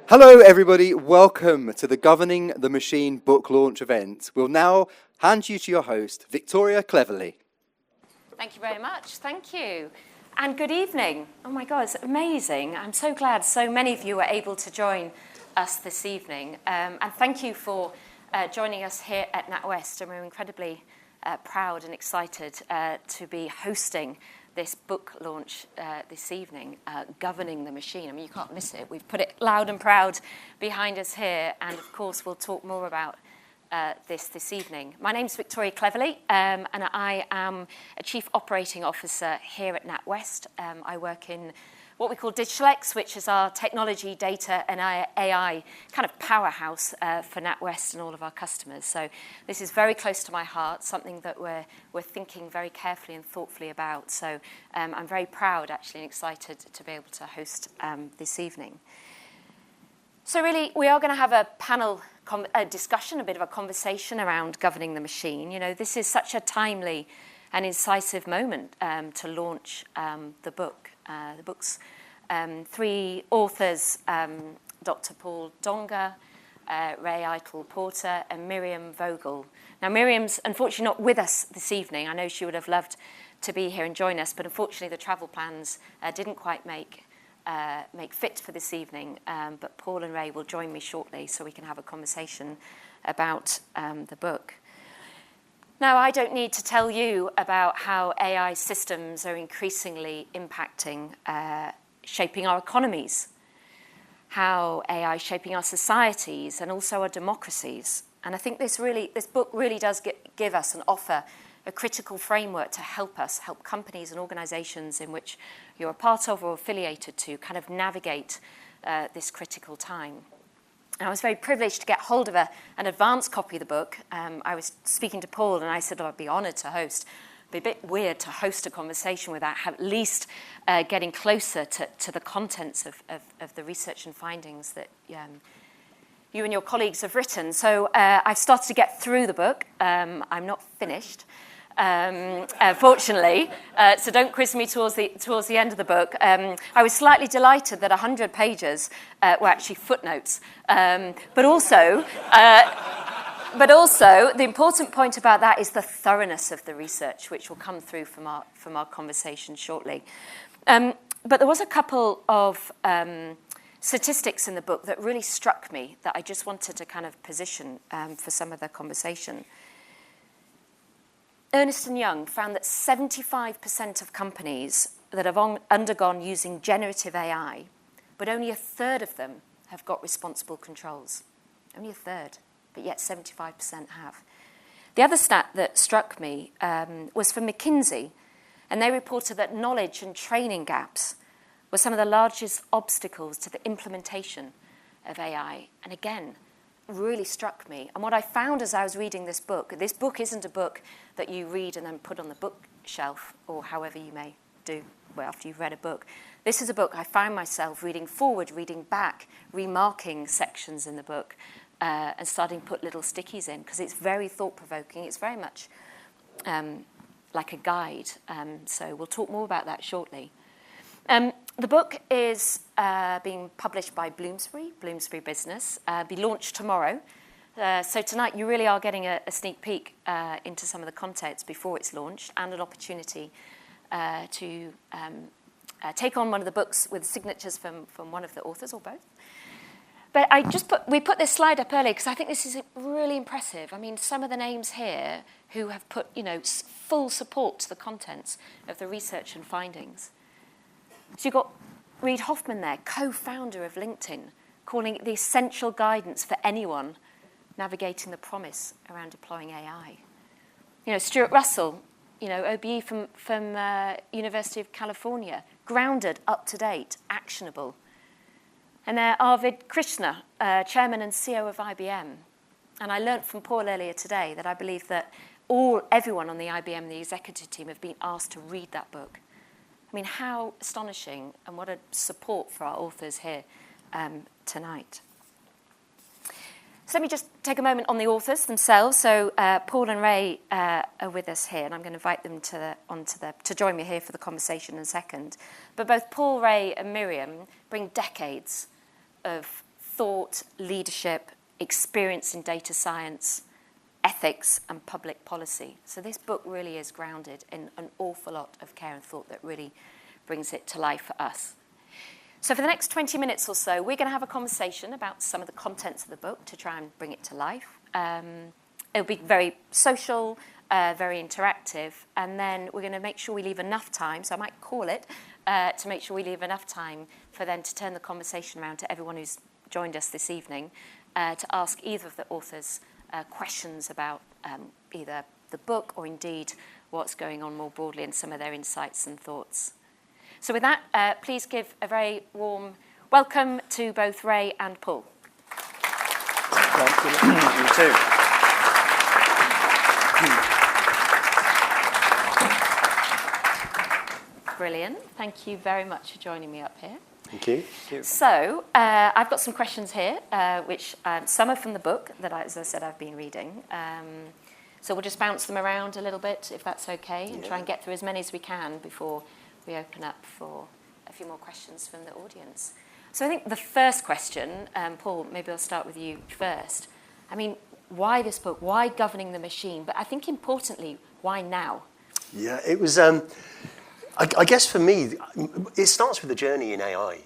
Hello everybody, welcome to the Governing the Machine book launch event. We'll now hand you to your host, Victoria Cleverly. Thank you very much, thank you. And good evening. Oh my God, it's amazing. I'm so glad so many of you are able to join us this evening. And thank you for joining us here at NatWest. And we're incredibly proud and excited to be hosting this book launch this evening, Governing the Machine. I mean, you can't miss it. We've put it loud and proud behind us here, and of course we'll talk more about this evening. My name's Victoria Cleverly, and I am a Chief Operating Officer here at NatWest. I work in what we call DigitalX, which is our technology, data, and AI kind of powerhouse for NatWest and all of our customers. So this is very close to my heart, something that we're thinking very carefully and thoughtfully about. So I'm very proud, actually, and excited to be able to host this evening. So really, we are going to have a panel discussion, a bit of a conversation around governing the machine. You know, this is such a timely and incisive moment to launch the book. The book's three authors, Dr. Paul Donga, Ray Eitel-Porter, and Miriam Vogel. Now, Miriam's unfortunately not with us this evening. I know she would have loved to be here and join us, but unfortunately the travel plans didn't quite make fit for this evening. But Paul and Ray will join me shortly so we can have a conversation about the book. Now, I don't need to tell you about how AI systems are increasingly impacting, shaping our economies, how AI is shaping our societies and also our democracies. And I think this book really does give us and offer a critical framework to help companies and organizations in which you're a part of or affiliated to kind of navigate this critical time. And I was very privileged to get hold of an advance copy of the book. I was speaking to Paul and I said, I'd be honoured to host. It'd be a bit weird to host a conversation without at least getting closer to the contents of the research and findings that you and your colleagues have written. So I've started to get through the book. I'm not finished. Fortunately, so don't quiz me towards the end of the book. I was slightly delighted that 100 pages were actually footnotes, but also the important point about that is the thoroughness of the research, which will come through from our conversation shortly. But there was a couple of statistics in the book that really struck me that I just wanted to kind of position for some of the conversation. Ernst & Young found that 75% of companies that have undergone using generative AI, but only a third of them have got responsible controls. Only a third, but yet 75% have. The other stat that struck me was from McKinsey, and they reported that knowledge and training gaps were some of the largest obstacles to the implementation of AI. And again, really struck me. And what I found as I was reading this book isn't a book that you read and then put on the bookshelf or however you may do after you've read a book. This is a book I found myself reading forward, reading back, remarking sections in the book and starting to put little stickies in because it's very thought-provoking. It's very much like a guide. So we'll talk more about that shortly. The book is being published by Bloomsbury Business, be launched tomorrow. So tonight you really are getting a sneak peek into some of the contents before it's launched and an opportunity to take on one of the books with signatures from one of the authors or both. But we put this slide up earlier because I think this is really impressive. I mean, some of the names here who have put, full support to the contents of the research and findings. So you've got Reid Hoffman there, co-founder of LinkedIn, calling it the essential guidance for anyone navigating the promise around deploying AI. Stuart Russell, OBE from University of California, grounded, up to date, actionable. And there Arvind Krishna, chairman and CEO of IBM. And I learnt from Paul earlier today that I believe that everyone on the IBM, the executive team, have been asked to read that book. I mean, how astonishing and what a support for our authors here tonight. So let me just take a moment on the authors themselves. So Paul and Ray are with us here, and I'm going to invite them to join me here for the conversation in a second. But both Paul, Ray, and Miriam bring decades of thought, leadership, experience in data science, ethics, and public policy. So this book really is grounded in an awful lot of care and thought that really brings it to life for us. So for the next 20 minutes or so, we're going to have a conversation about some of the contents of the book to try and bring it to life. It'll be very social, very interactive, and then we're going to make sure we leave enough time, so I might call it, to make sure we leave enough time for then to turn the conversation around to everyone who's joined us this evening to ask either of the authors questions about either the book or indeed what's going on more broadly and some of their insights and thoughts. So with that, please give a very warm welcome to both Ray and Paul. You too. Brilliant. Thank you very much for joining me up here. Thank you. So I've got some questions here, which some are from the book that, as I said, I've been reading. So we'll just bounce them around a little bit, if that's okay, and try and get through as many as we can before we open up for a few more questions from the audience. So I think the first question, Paul, maybe I'll start with you first. I mean, why this book? Why Governing the Machine? But I think importantly, why now? Yeah, it was, I guess for me, it starts with a journey in AI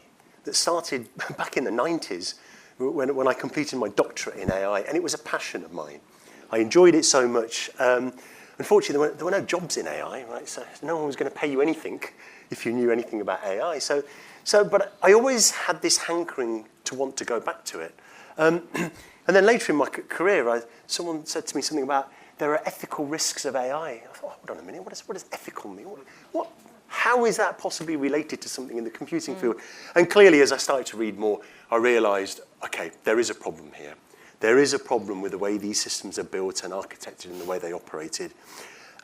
that started back in the 90s when I completed my doctorate in AI, and it was a passion of mine. I enjoyed it so much. Unfortunately, there were no jobs in AI, right? So no one was going to pay you anything if you knew anything about AI. But I always had this hankering to want to go back to it. And then later in my career, someone said to me something about there are ethical risks of AI. I thought, hold on a minute, what does ethical mean? How is that possibly related to something in the computing field? And clearly, as I started to read more, I realized, okay, there is a problem here. There is a problem with the way these systems are built and architected and the way they operated.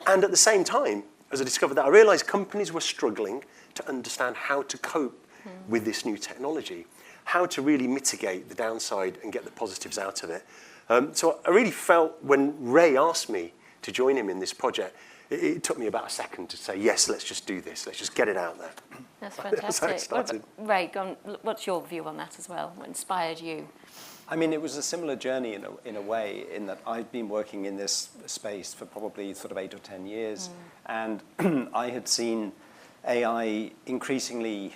And at the same time, as I discovered that, I realized companies were struggling to understand how to cope with this new technology, how to really mitigate the downside and get the positives out of it. So I really felt when Ray asked me to join him in this project, it took me about a second to say, yes, let's just do this. Let's just get it out there. That's fantastic. That's how it started. Ray, what's your view on that as well? What inspired you? I mean, it was a similar journey in a way, in that I've been working in this space for probably sort of 8 or 10 years, and I had seen AI increasingly,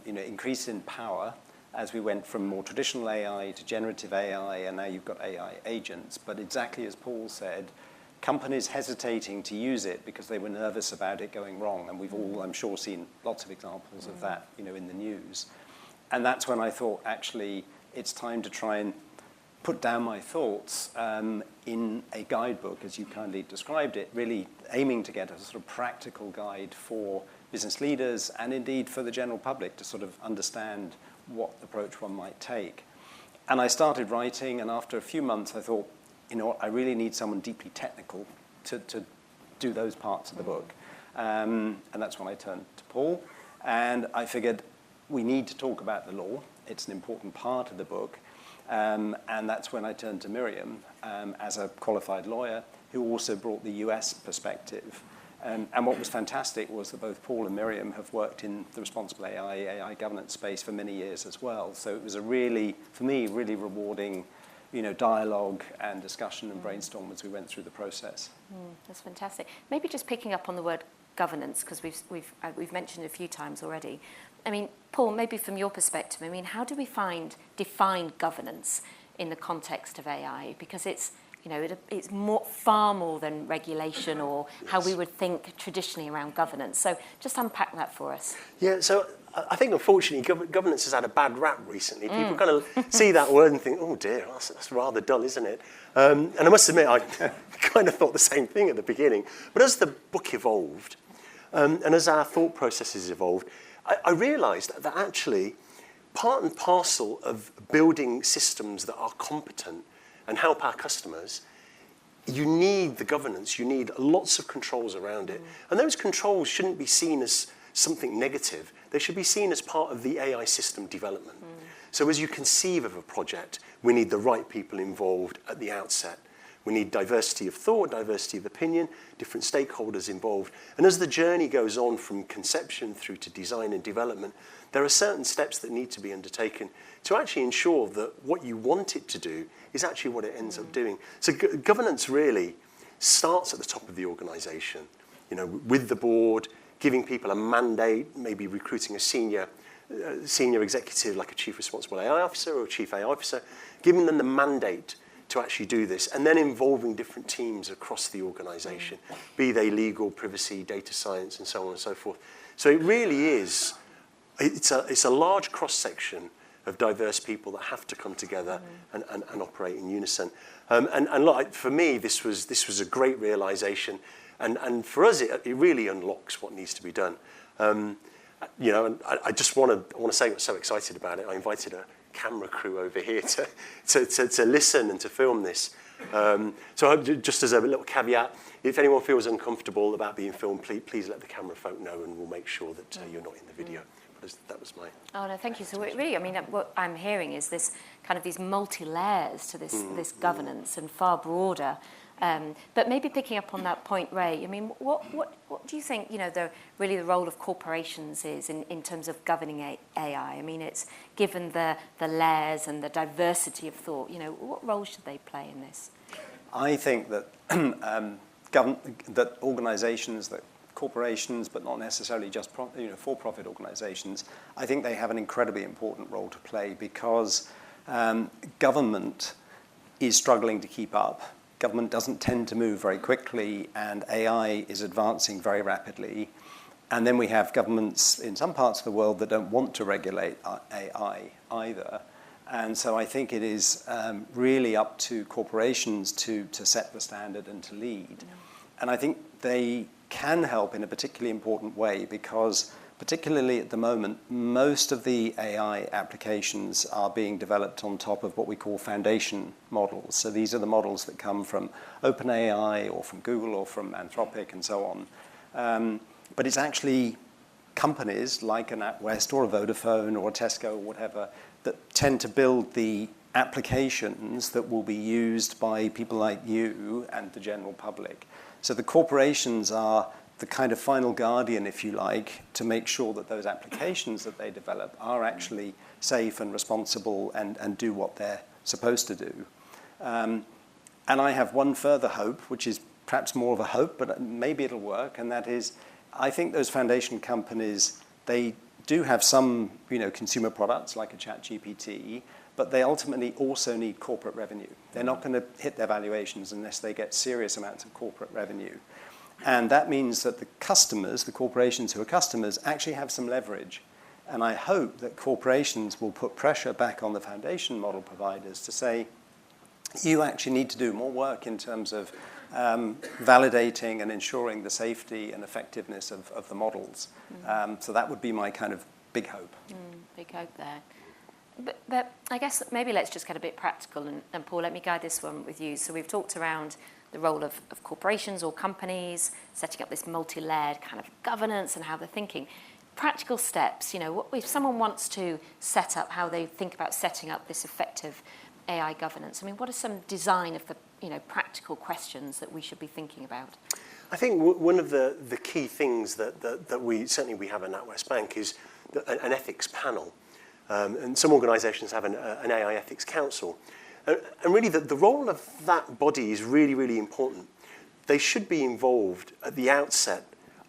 increase in power as we went from more traditional AI to generative AI, and now you've got AI agents. But exactly as Paul said, companies hesitating to use it because they were nervous about it going wrong, and we've all, I'm sure, seen lots of examples of that, in the news. And that's when I thought, actually, it's time to try and put down my thoughts in a guidebook, as you kindly described it, really aiming to get a sort of practical guide for business leaders and indeed for the general public to sort of understand what approach one might take. And I started writing, and after a few months I thought, I really need someone deeply technical to do those parts of the book. And that's when I turned to Paul, and I figured we need to talk about the law. It's an important part of the book. And that's when I turned to Miriam as a qualified lawyer who also brought the US perspective. And what was fantastic was that both Paul and Miriam have worked in the responsible AI governance space for many years as well. So it was a really, for me, really rewarding dialogue and discussion and brainstorm as we went through the process. That's fantastic. Maybe just picking up on the word governance, because we've mentioned it a few times already. I mean, Paul, maybe from your perspective, I mean, how do we define governance in the context of AI? Because it's far more than regulation or how we would think traditionally around governance. So just unpack that for us. Yeah, so I think, unfortunately, governance has had a bad rap recently. People kind of see that word and think, oh, dear, that's rather dull, isn't it? And I must admit, I kind of thought the same thing at the beginning. But as the book evolved, and as our thought processes evolved, I realised that actually part and parcel of building systems that are competent and help our customers, you need the governance, you need lots of controls around it. And those controls shouldn't be seen as something negative. They should be seen as part of the AI system development. So as you conceive of a project, we need the right people involved at the outset. We need diversity of thought, diversity of opinion, different stakeholders involved. And as the journey goes on from conception through to design and development, there are certain steps that need to be undertaken to actually ensure that what you want it to do is actually what it ends up doing. So governance really starts at the top of the organization, with the board, giving people a mandate, maybe recruiting a senior executive like a chief responsible AI officer or a chief AI officer, giving them the mandate to actually do this, and then involving different teams across the organization, be they legal, privacy, data science, and so on and so forth. So it really is, it's a large cross-section of diverse people that have to come together and operate in unison. And look, for me, this was a great realization, and for us, it really unlocks what needs to be done. And I just want to say I'm so excited about it. I invited a camera crew over here to listen and to film this. So just as a little caveat, if anyone feels uncomfortable about being filmed, please let the camera folk know, and we'll make sure that you're not in the video. But that was my... Oh, no, thank you. So really, what I'm hearing is this kind of these multi-layers to this governance and far broader. But maybe picking up on that point, Ray, what do you think, the role of corporations is in terms of governing AI? It's given the layers and the diversity of thought, what role should they play in this? I think that that organizations, that corporations, but not necessarily just for-profit organizations, I think they have an incredibly important role to play, because government is struggling to keep up. Government doesn't tend to move very quickly, and AI is advancing very rapidly. And then we have governments in some parts of the world that don't want to regulate AI either. And so I think it is really up to corporations to set the standard and to lead. And I think they can help in a particularly important way, because particularly at the moment, most of the AI applications are being developed on top of what we call foundation models. So these are the models that come from OpenAI or from Google or from Anthropic and so on. But it's actually companies like a NatWest or a Vodafone or a Tesco or whatever that tend to build the applications that will be used by people like you and the general public. So the corporations are the kind of final guardian, if you like, to make sure that those applications that they develop are actually safe and responsible and do what they're supposed to do. And I have one further hope, which is perhaps more of a hope, but maybe it'll work, and that is, I think those foundation companies, they do have some, consumer products like a ChatGPT, but they ultimately also need corporate revenue. They're not going to hit their valuations unless they get serious amounts of corporate revenue. And that means that the customers, the corporations who are customers, actually have some leverage. And I hope that corporations will put pressure back on the foundation model providers to say, you actually need to do more work in terms of validating and ensuring the safety and effectiveness of the models. So that would be my kind of big hope. Big hope there. But I guess maybe let's just get a bit practical. And Paul, let me guide this one with you. So we've talked around the role of corporations or companies, setting up this multi-layered kind of governance and how they're thinking. Practical steps, if someone wants to set up how they think about setting up this effective AI governance, what are some design of the practical questions that we should be thinking about? I think one of the key things that we certainly have at NatWest Bank is an ethics panel. And some organizations have an AI ethics council. And really, the role of that body is really, really important. They should be involved at the outset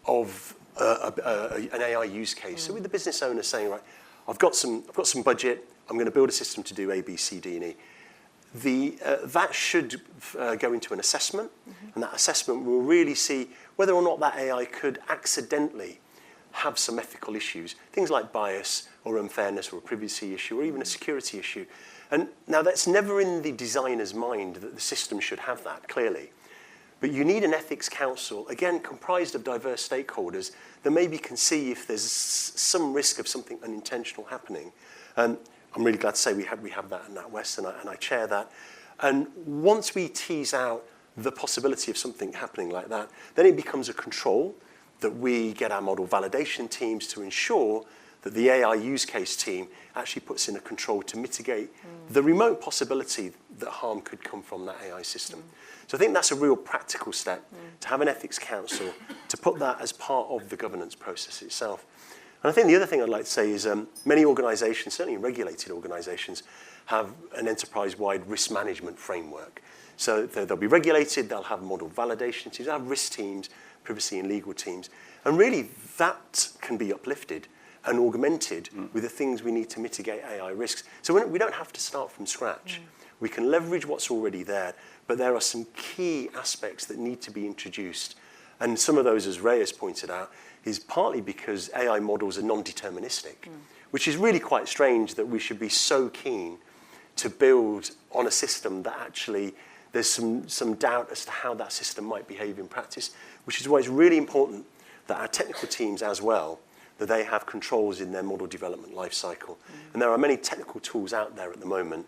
of an AI use case. So with the business owner saying, right, I've got some budget, I'm going to build a system to do A, B, C, D, and E. That should go into an assessment, and that assessment will really see whether or not that AI could accidentally have some ethical issues, things like bias or unfairness or a privacy issue or even a security issue. And now that's never in the designer's mind that the system should have that, clearly. But you need an ethics council, again, comprised of diverse stakeholders that maybe can see if there's some risk of something unintentional happening. And I'm really glad to say we have that at NatWest, and I chair that. And once we tease out the possibility of something happening like that, then it becomes a control that we get our model validation teams to ensure that the AI use case team actually puts in a control to mitigate the remote possibility that harm could come from that AI system. So I think that's a real practical step, to have an ethics council, to put that as part of the governance process itself. And I think the other thing I'd like to say is many organizations, certainly regulated organizations, have an enterprise-wide risk management framework. So they'll be regulated, they'll have model validation teams, they'll have risk teams, privacy and legal teams. And really, that can be uplifted and augmented with the things we need to mitigate AI risks. So we don't have to start from scratch. We can leverage what's already there, but there are some key aspects that need to be introduced. And some of those, as Ray has pointed out, is partly because AI models are non-deterministic, which is really quite strange that we should be so keen to build on a system that actually there's some doubt as to how that system might behave in practice, which is why it's really important that our technical teams as well, that they have controls in their model development lifecycle. And there are many technical tools out there at the moment.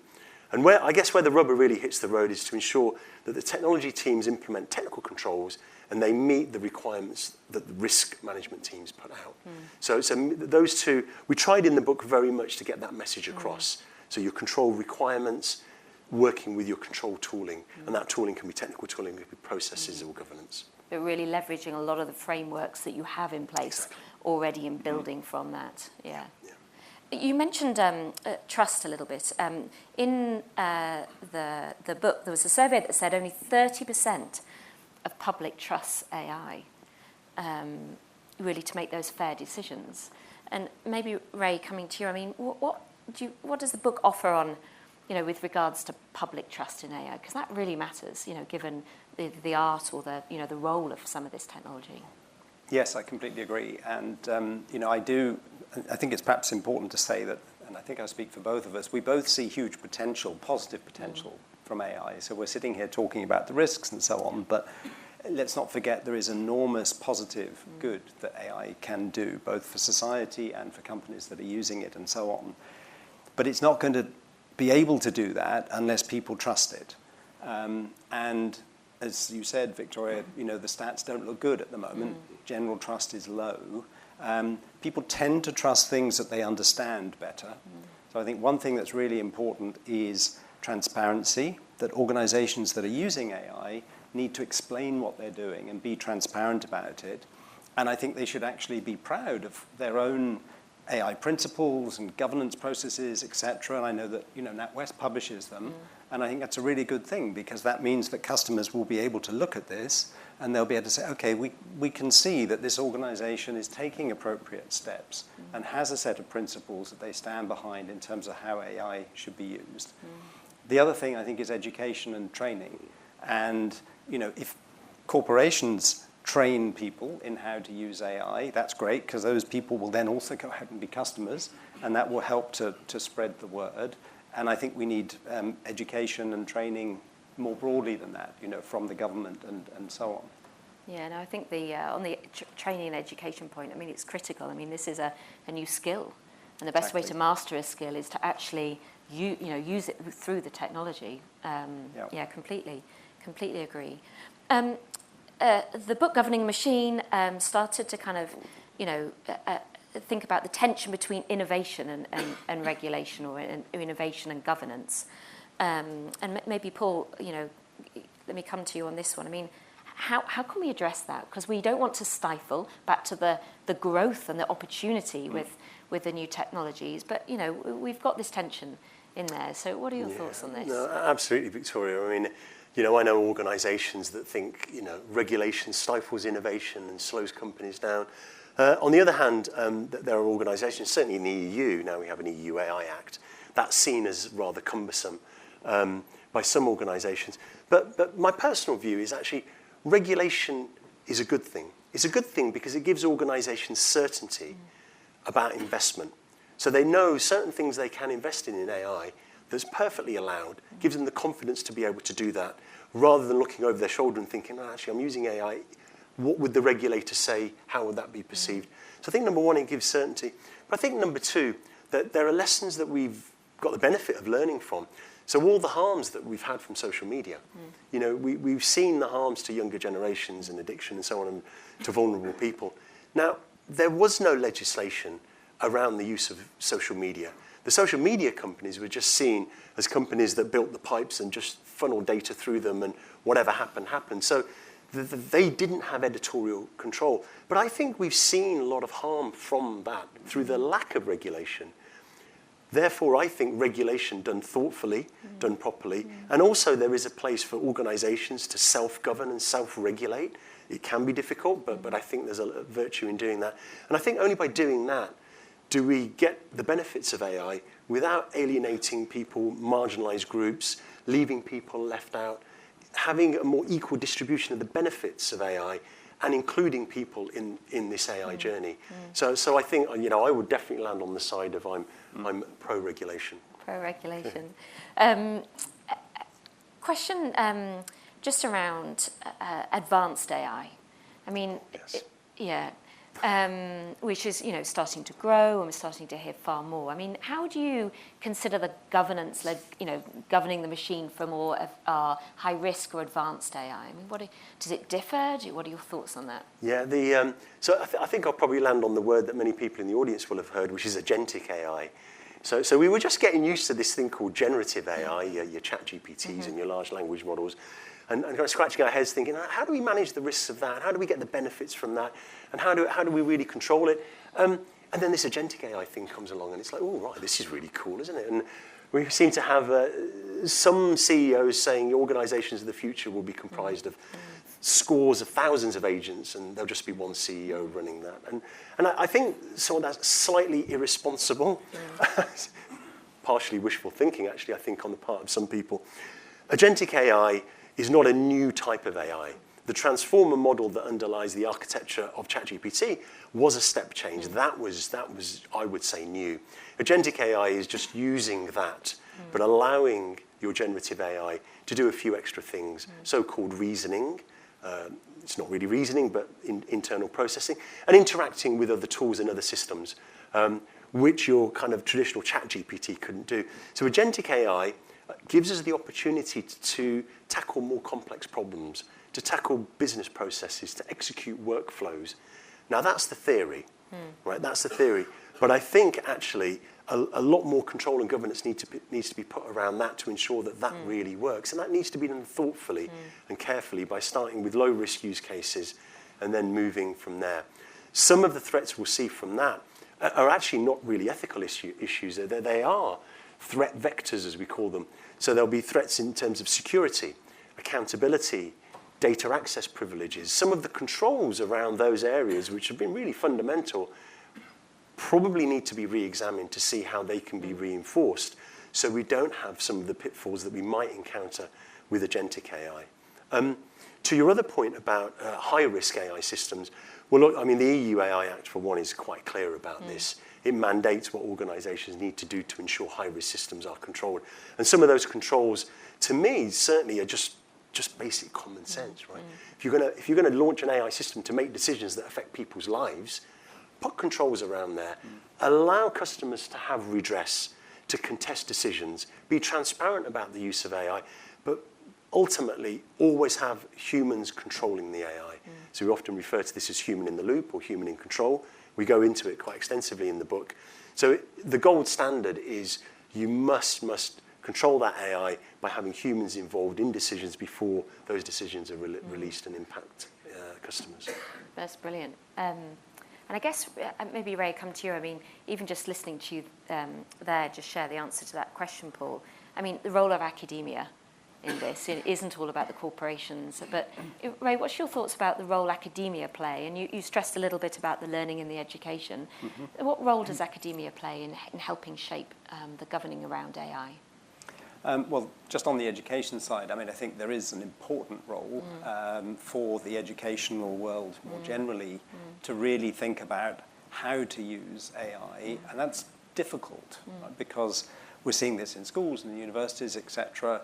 And I guess where the rubber really hits the road is to ensure that the technology teams implement technical controls and they meet the requirements that the risk management teams put out. So those two, we tried in the book very much to get that message across. So your control requirements, working with your control tooling, and that tooling can be technical tooling, it can be processes or governance. But really leveraging a lot of the frameworks that you have in place already and building from that. Yeah. You mentioned trust a little bit. In the book, there was a survey that said only 30% of public trusts AI, really to make those fair decisions. And maybe, Ray, coming to you, I mean, what does the book offer on, with regards to public trust in AI? Because that really matters, given the art or the role of some of this technology. Yes, I completely agree. And, I think it's perhaps important to say that, and I think I speak for both of us, we both see huge potential, positive potential from AI. So we're sitting here talking about the risks and so on, but let's not forget there is enormous positive good that AI can do, both for society and for companies that are using it and so on. But it's not going to be able to do that unless people trust it. And as you said, Victoria, the stats don't look good at the moment. General trust is low. People tend to trust things that they understand better. So I think one thing that's really important is transparency, that organizations that are using AI need to explain what they're doing and be transparent about it. And I think they should actually be proud of their own AI principles and governance processes, etc. And I know that NatWest publishes them. And I think that's a really good thing, because that means that customers will be able to look at this and they'll be able to say, okay, we can see that this organization is taking appropriate steps and has a set of principles that they stand behind in terms of how AI should be used. The other thing, I think, is education and training. And, if corporations train people in how to use AI, that's great, because those people will then also go out and be customers, and that will help to spread the word. And I think we need education and training more broadly than that, from the government and so on. Yeah, no, I think on the training and education point, it's critical. This is a new skill, and the best way to master a skill is to actually use it through the technology. Yeah, completely agree. The book Governing the Machine started to kind of, think about the tension between innovation and regulation, or innovation and governance. And maybe, Paul, let me come to you on this one. How can we address that? Because we don't want to stifle back to the growth and the opportunity with the new technologies. But, we've got this tension in there. So what are your thoughts on this? No, absolutely, Victoria. I know organizations that think, regulation stifles innovation and slows companies down. On the other hand, there are organizations, certainly in the EU, now we have an EU AI Act, that's seen as rather cumbersome by some organizations. But my personal view is actually regulation is a good thing. It's a good thing because it gives organizations certainty about investment. So they know certain things they can invest in AI that's perfectly allowed, gives them the confidence to be able to do that, rather than looking over their shoulder and thinking, actually, I'm using AI. What would the regulator say? How would that be perceived? So I think, number one, it gives certainty. But I think, number two, that there are lessons that we've got the benefit of learning from. So all the harms that we've had from social media, we've seen the harms to younger generations and addiction and so on, and to vulnerable people. Now, there was no legislation around the use of social media. The social media companies were just seen as companies that built the pipes and just funneled data through them, and whatever happened, happened. So they didn't have editorial control. But I think we've seen a lot of harm from that through the lack of regulation. Therefore, I think regulation done thoughtfully, done properly, and also there is a place for organizations to self-govern and self-regulate. It can be difficult, but I think there's a virtue in doing that. And I think only by doing that do we get the benefits of AI without alienating people, marginalized groups, leaving people left out, having a more equal distribution of the benefits of AI, and including people in this AI journey. So I think, I would definitely land on the side of I'm pro-regulation. Pro-regulation. Question just around advanced AI. I mean, Yes. Which is, starting to grow, and we're starting to hear far more. I mean, how do you consider the governance, governing the machine for more of our high risk or advanced AI? I mean, does it differ? What are your thoughts on that? Yeah, so I think I'll probably land on the word that many people in the audience will have heard, which is agentic AI. So we were just getting used to this thing called generative AI, your chat GPTs and your large language models, and kind of scratching our heads thinking, how do we manage the risks of that? How do we get the benefits from that? And how do we really control it? And then this agentic AI thing comes along, and it's like, oh, right, this is really cool, isn't it? And we seem to have some CEOs saying organizations of the future will be comprised of scores of thousands of agents, and there'll just be one CEO running that. And I think some of that's slightly irresponsible, partially wishful thinking, actually, I think, on the part of some people. Agentic AI is not a new type of AI. The transformer model that underlies the architecture of ChatGPT was a step change. That was, I would say, new. Agentic AI is just using that, but allowing your generative AI to do a few extra things, so-called reasoning. It's not really reasoning, but internal processing, and interacting with other tools and other systems, which your kind of traditional ChatGPT couldn't do. So agentic AI gives us the opportunity to tackle more complex problems, to tackle business processes, to execute workflows. Now, that's the theory, right? That's the theory. But I think, actually, a lot more control and governance needs to be put around that to ensure that that really works. And that needs to be done thoughtfully and carefully by starting with low-risk use cases and then moving from there. Some of the threats we'll see from that are actually not really ethical issues. They are threat vectors, as we call them. So there'll be threats in terms of security, accountability, data access privileges. Some of the controls around those areas, which have been really fundamental, probably need to be re-examined to see how they can be reinforced so we don't have some of the pitfalls that we might encounter with agentic AI. To your other point about high-risk AI systems, well, look, I mean, the EU AI Act, for one, is quite clear about this. It mandates what organizations need to do to ensure high-risk systems are controlled. And some of those controls, to me, certainly are just basic common sense, right? If you're gonna launch an AI system to make decisions that affect people's lives, put controls around there. Allow customers to have redress, to contest decisions, be transparent about the use of AI, but ultimately always have humans controlling the AI. So we often refer to this as human in the loop or human in control. We go into it quite extensively in the book. So the gold standard is you must control that AI by having humans involved in decisions before those decisions are released and impact customers. That's brilliant. And I guess maybe, Ray, come to you. I mean, even just listening to you there, just share the answer to that question, Paul. I mean, the role of academia in this, it isn't all about the corporations. But, Ray, what's your thoughts about the role academia play? And you stressed a little bit about the learning and the education. What role does academia play in helping shape the governing around AI? Well, just on the education side, I mean, I think there is an important role for the educational world more generally to really think about how to use AI, and that's difficult right? Because we're seeing this in schools and universities, etc.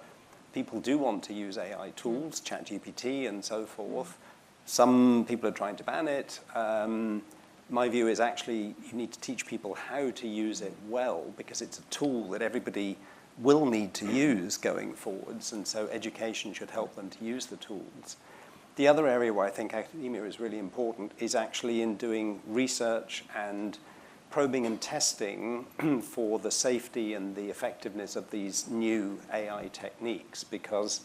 People do want to use AI tools, ChatGPT and so forth. Some people are trying to ban it. My view is actually you need to teach people how to use it well because it's a tool that everybody will need to use going forwards, and so education should help them to use the tools. The other area where I think academia is really important is actually in doing research and probing and testing for the safety and the effectiveness of these new AI techniques, because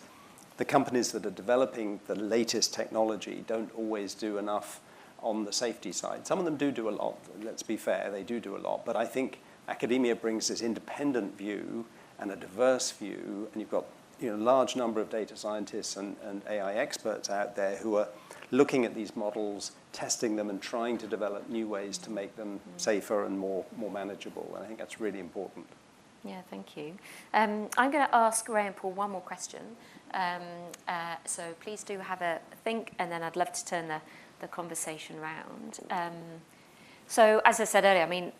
the companies that are developing the latest technology don't always do enough on the safety side. Some of them do a lot, let's be fair, they do a lot, but I think academia brings this independent view and a diverse view, and you've got a large number of data scientists and AI experts out there who are looking at these models, testing them, and trying to develop new ways to make them safer and more manageable. And I think that's really important. Yeah, thank you. I'm going to ask Ray and Paul one more question. So please do have a think, and then I'd love to turn the conversation round. So as I said earlier, I mean,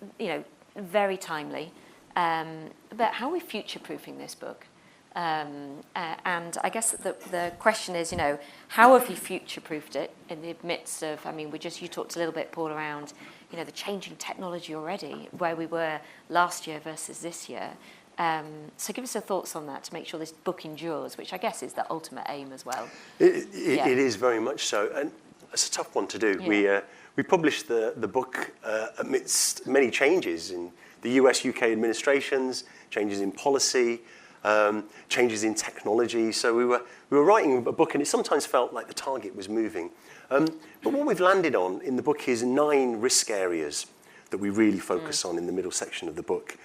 very timely. But how are we future-proofing this book? And I guess the question is, how have you future-proofed it in the midst of, you talked a little bit, Paul, around, the changing technology already, where we were last year versus this year. So give us your thoughts on that to make sure this book endures, which I guess is the ultimate aim as well. It is very much so, and it's a tough one to do. Yeah. We published the book amidst many changes in the US-UK administrations, changes in policy, changes in technology. So we were writing a book, and it sometimes felt like the target was moving. But what we've landed on in the book is 9 risk areas that we really focus on in the middle section of the book.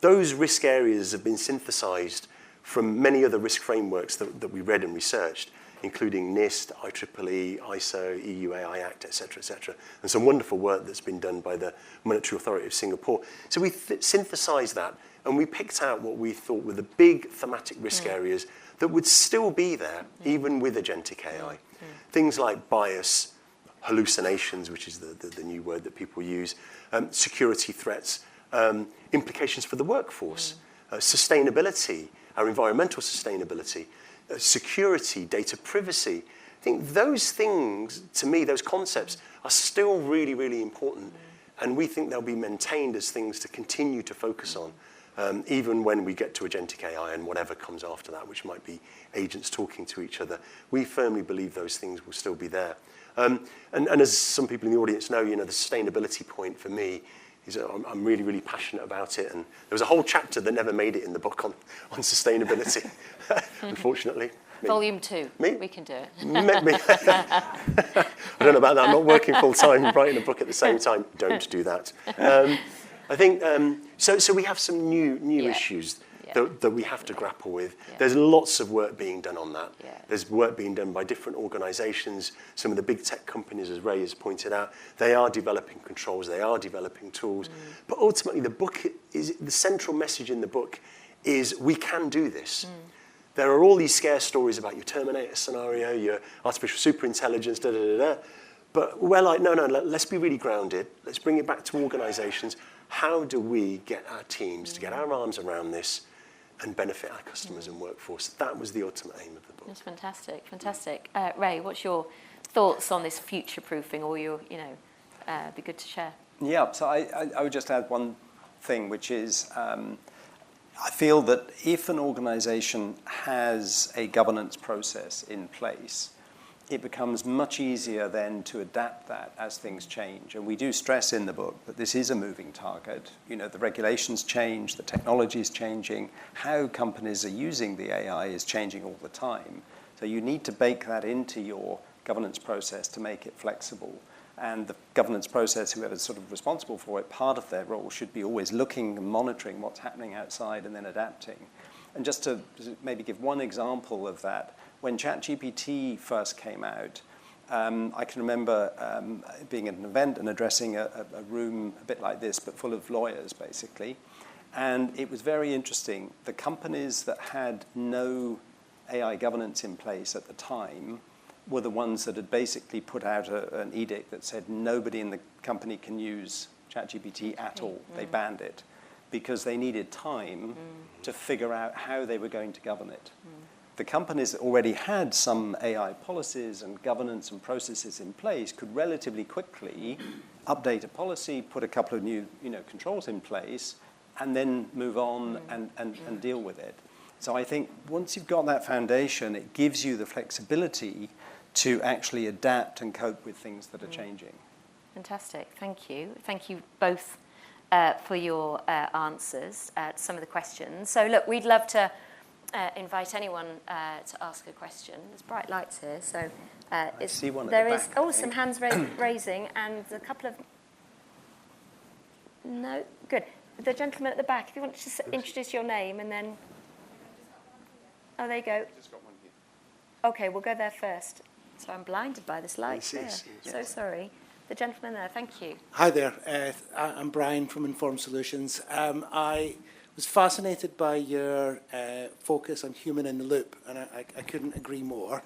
Those risk areas have been synthesized from many other risk frameworks that we read and researched, including NIST, IEEE, ISO, EU AI Act, et cetera, and some wonderful work that's been done by the Monetary Authority of Singapore. So we synthesized that, and we picked out what we thought were the big thematic risk areas that would still be there, even with agentic AI. Things like bias, hallucinations, which is the new word that people use, security threats, implications for the workforce, sustainability, our environmental sustainability, security, data privacy. I think those things, to me, those concepts are still really, really important. And we think they'll be maintained as things to continue to focus on, even when we get to agentic AI and whatever comes after that, which might be agents talking to each other. We firmly believe those things will still be there. And as some people in the audience know, the sustainability point for me is I'm really, really passionate about it. And there was a whole chapter that never made it in the book on sustainability, unfortunately. Volume 2. Me? We can do it. I don't know about that. I'm not working full-time writing a book at the same time. Don't do that. I think, so we have some new issues that we have to grapple with. Yeah. There's lots of work being done on that. Yeah. There's work being done by different organizations. Some of the big tech companies, as Ray has pointed out, they are developing controls, they are developing tools. But ultimately, the central message in the book is we can do this. There are all these scare stories about your Terminator scenario, your artificial superintelligence, But we're like, no, let's be really grounded. Let's bring it back to organizations. How do we get our teams to get our arms around this and benefit our customers and workforce? That was the ultimate aim of the book. That's fantastic. Ray, what's your thoughts on this future-proofing, or be good to share? Yeah, so I would just add one thing, which is I feel that if an organization has a governance process in place, it becomes much easier then to adapt that as things change. And we do stress in the book that this is a moving target. The regulations change, the technology is changing, how companies are using the AI is changing all the time. So you need to bake that into your governance process to make it flexible. And the governance process, whoever's sort of responsible for it, part of their role should be always looking and monitoring what's happening outside and then adapting. And just to maybe give one example of that, when ChatGPT first came out, I can remember being at an event and addressing a room a bit like this, but full of lawyers, basically. And it was very interesting. The companies that had no AI governance in place at the time were the ones that had basically put out an edict that said nobody in the company can use ChatGPT at all. They banned it because they needed time to figure out how they were going to govern it. The companies that already had some AI policies and governance and processes in place could relatively quickly update a policy, put a couple of new controls in place, and then move on and deal with it. So I think once you've got that foundation, it gives you the flexibility to actually adapt and cope with things that are changing. Fantastic. Thank you. Thank you both for your answers to some of the questions. So look, we'd love to invite anyone to ask a question. There's bright lights here, so I see one at there the is. back, I Oh, think. some hands raising, and a couple of. No, good. The gentleman at the back, if you want to just introduce your name and then. Oh, there you go. Okay, we'll go there first. So I'm blinded by this light. Yes, Here. So sorry. The gentleman there, thank you. Hi there, I'm Brian from Informed Solutions. I was fascinated by your focus on human in the loop, and I couldn't agree more.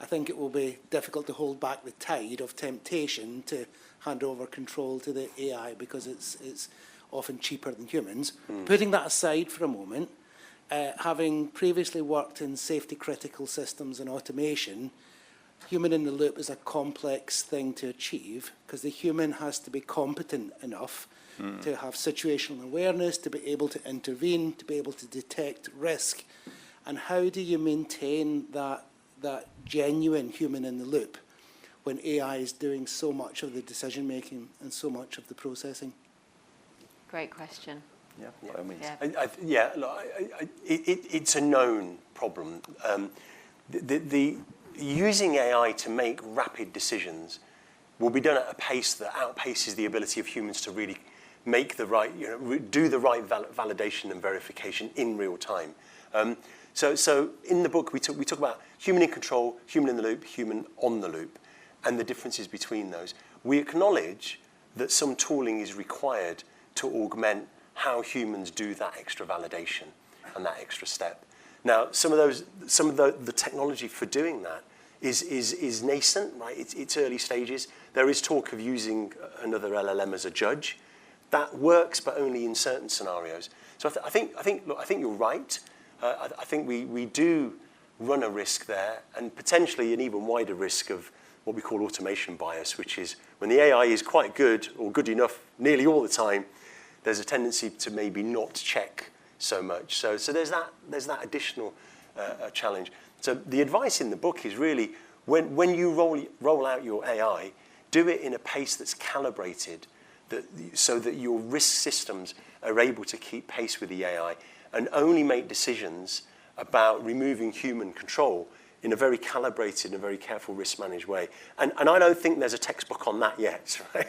I think it will be difficult to hold back the tide of temptation to hand over control to the AI because it's often cheaper than humans. Putting that aside for a moment, having previously worked in safety critical systems and automation, human in the loop is a complex thing to achieve because the human has to be competent enough to have situational awareness, to be able to intervene, to be able to detect risk. And how do you maintain that genuine human in the loop when AI is doing so much of the decision making and so much of the processing? Great question. Yeah, by all means. Yeah. It's a known problem. Using AI to make rapid decisions will be done at a pace that outpaces the ability of humans to really make the right, do the right validation and verification in real time. So in the book, we talk about human in control, human in the loop, human on the loop, and the differences between those. We acknowledge that some tooling is required to augment how humans do that extra validation and that extra step. Now, some of the technology for doing that is nascent, right? It's early stages. There is talk of using another LLM as a judge. That works, but only in certain scenarios. So I think you're right. I think we do run a risk there, and potentially an even wider risk of what we call automation bias, which is when the AI is quite good or good enough nearly all the time, there's a tendency to maybe not check so much. So there's that additional challenge. So the advice in the book is really when you roll out your AI, do it in a pace that's calibrated, so that your risk systems are able to keep pace with the AI, and only make decisions about removing human control in a very calibrated and very careful risk-managed way. And I don't think there's a textbook on that yet, right?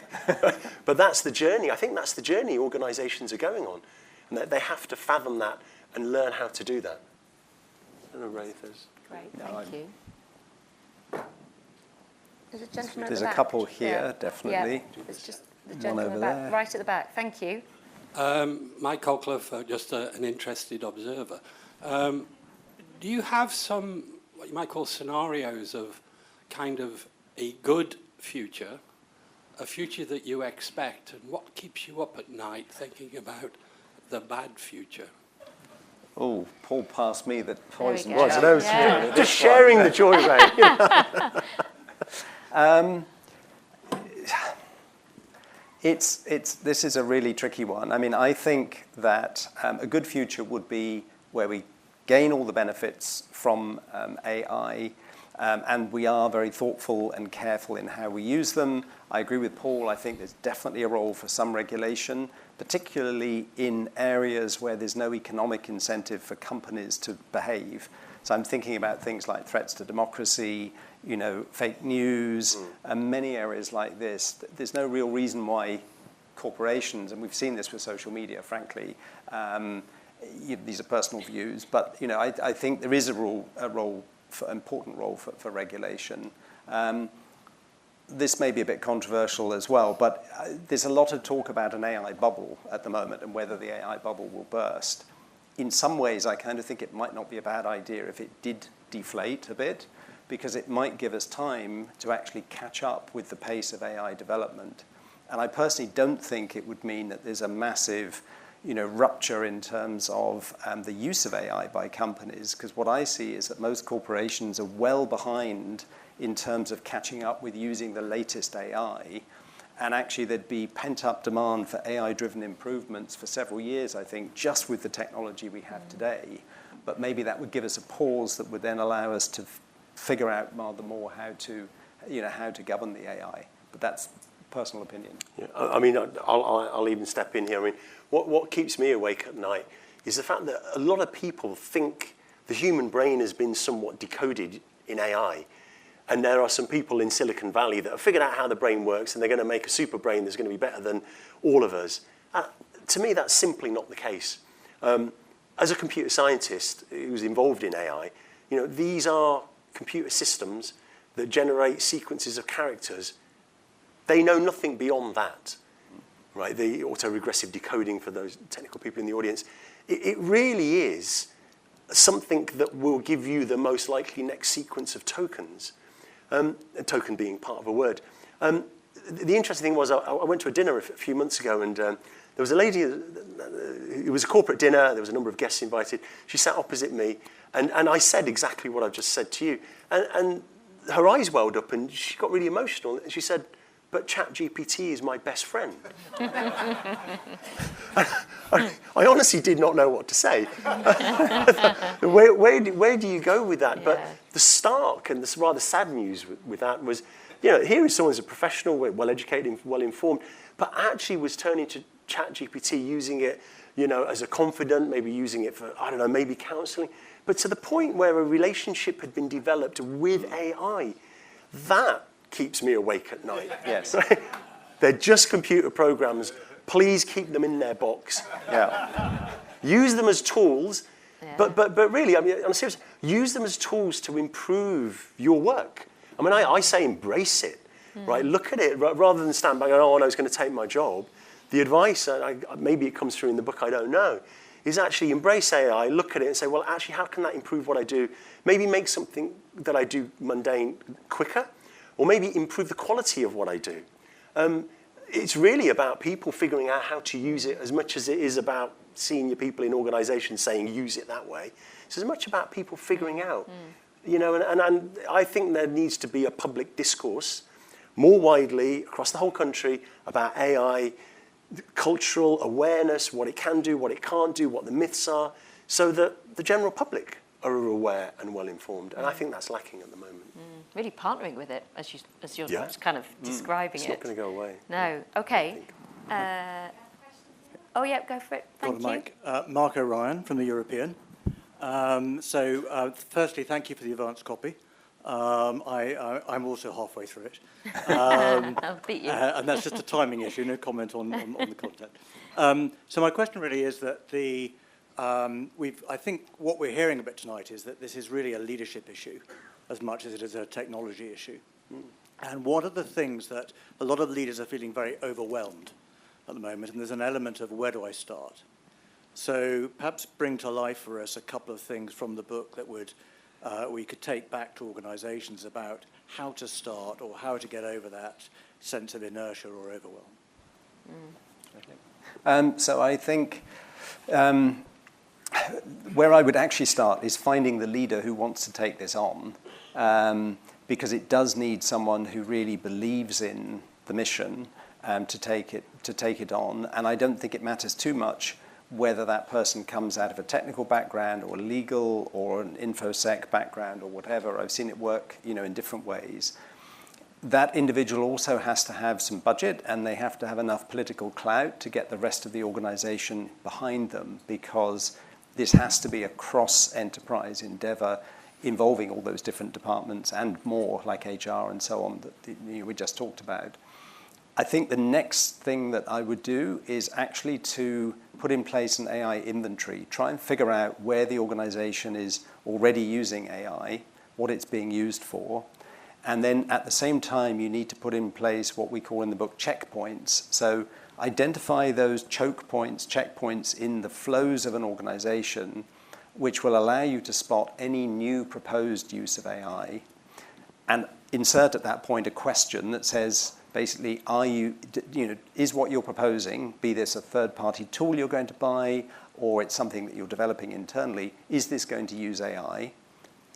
But that's the journey. I think that's the journey organizations are going on. And that they have to fathom that and learn how to do that. I don't know, Ray, if there's... Great, thank you. There's a gentleman at There's the a back. couple here, definitely. Yeah, there's just the One gentleman over at the back, there. right at the back. Thank you. Mike Colcliffe, just an interested observer. Do you have some, what you might call scenarios of kind of a good future, a future that you expect, and what keeps you up at night thinking about the bad future? Oh, Paul passed me the poison. go. So that was Yeah. just sharing the joy, Ray. This is a really tricky one. I mean, I think that a good future would be where we gain all the benefits from AI, and we are very thoughtful and careful in how we use them. I agree with Paul. I think there's definitely a role for some regulation, particularly in areas where there's no economic incentive for companies to behave. So I'm thinking about things like threats to democracy, fake news, and many areas like this. There's no real reason why corporations, and we've seen this with social media, frankly, these are personal views, but I think there is important role for regulation. This may be a bit controversial as well, but there's a lot of talk about an AI bubble at the moment and whether the AI bubble will burst. In some ways, I kind of think it might not be a bad idea if it did deflate a bit, because it might give us time to actually catch up with the pace of AI development. And I personally don't think it would mean that there's a massive rupture in terms of the use of AI by companies, because what I see is that most corporations are well behind in terms of catching up with using the latest AI, and actually there'd be pent-up demand for AI-driven improvements for several years, I think, just with the technology we have today. But maybe that would give us a pause that would then allow us to figure out rather more how to govern the AI. But that's personal opinion. Yeah, I mean, I'll even step in here. I mean, what keeps me awake at night is the fact that a lot of people think the human brain has been somewhat decoded in AI. And there are some people in Silicon Valley that have figured out how the brain works, and they're going to make a super brain that's going to be better than all of us. To me, that's simply not the case. As a computer scientist who's involved in AI, these are computer systems that generate sequences of characters. They know nothing beyond that, right? The autoregressive decoding, for those technical people in the audience, it really is something that will give you the most likely next sequence of tokens, a token being part of a word. The interesting thing was I went to a dinner a few months ago, and there was a lady, it was a corporate dinner, there was a number of guests invited. She sat opposite me, and I said exactly what I've just said to you. And her eyes welled up, and she got really emotional, and she said, "But ChatGPT is my best friend." I honestly did not know what to say. Where do you go with that? Yeah. But the stark and the rather sad news with that was, here is someone who's a professional, well-educated, well-informed, but actually was turning to ChatGPT, using it, as a confidant, maybe using it for, maybe counseling, but to the point where a relationship had been developed with AI. That keeps me awake at night. Yes. Right? They're just computer programs. Please keep them in their box. Yeah. Use them as tools, but really, I mean, I'm serious. Use them as tools to improve your work. I mean, I say embrace it, right? Look at it rather than stand back and oh no, it's going to take my job. The advice, maybe it comes through in the book, I don't know, is actually embrace AI, look at it and say, well, actually, how can that improve what I do? Maybe make something that I do mundane quicker, or maybe improve the quality of what I do. It's really about people figuring out how to use it as much as it is about senior people in organizations saying use it that way. It's as much about people figuring out, and I think there needs to be a public discourse more widely across the whole country about AI, cultural awareness, what it can do, what it can't do, what the myths are, so that the general public are aware and well-informed. And I think that's lacking at the moment. Really partnering with it, as you're kind of describing it. It's not going to go away. No. Okay. Go for it. Thank you. Mike. Mark O'Ryan from the European. Firstly, thank you for the advance copy. I'm also halfway through it. I'll beat you. And that's just a timing issue, no comment on the content. So my question really is that I think what we're hearing a bit tonight is that this is really a leadership issue as much as it is a technology issue. And what are the things that a lot of leaders are feeling very overwhelmed at the moment? And there's an element of where do I start? So perhaps bring to life for us a couple of things from the book that we could take back to organizations about how to start or how to get over that sense of inertia or overwhelm. Okay. So I think where I would actually start is finding the leader who wants to take this on, because it does need someone who really believes in the mission to take it on. And I don't think it matters too much whether that person comes out of a technical background or legal or an infosec background or whatever. I've seen it work, in different ways. That individual also has to have some budget, and they have to have enough political clout to get the rest of the organization behind them, because this has to be a cross-enterprise endeavor involving all those different departments and more, like HR and so on, that we just talked about. I think the next thing that I would do is actually to put in place an AI inventory, try and figure out where the organization is already using AI, what it's being used for, and then at the same time you need to put in place what we call in the book checkpoints. So identify those choke points, checkpoints in the flows of an organization, which will allow you to spot any new proposed use of AI, and insert at that point a question that says, basically, is what you're proposing, be this a third-party tool you're going to buy, or it's something that you're developing internally, is this going to use AI?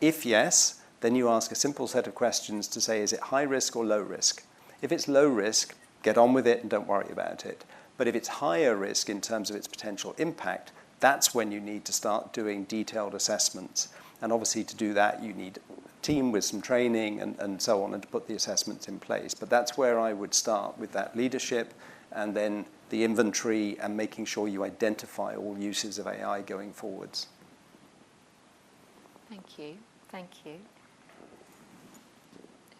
If yes, then you ask a simple set of questions to say, is it high risk or low risk? If it's low risk, get on with it and don't worry about it. But if it's higher risk in terms of its potential impact, that's when you need to start doing detailed assessments. And obviously to do that, you need team with some training and so on, and to put the assessments in place. But that's where I would start, with that leadership and then the inventory and making sure you identify all uses of AI going forwards. Thank you. Thank you.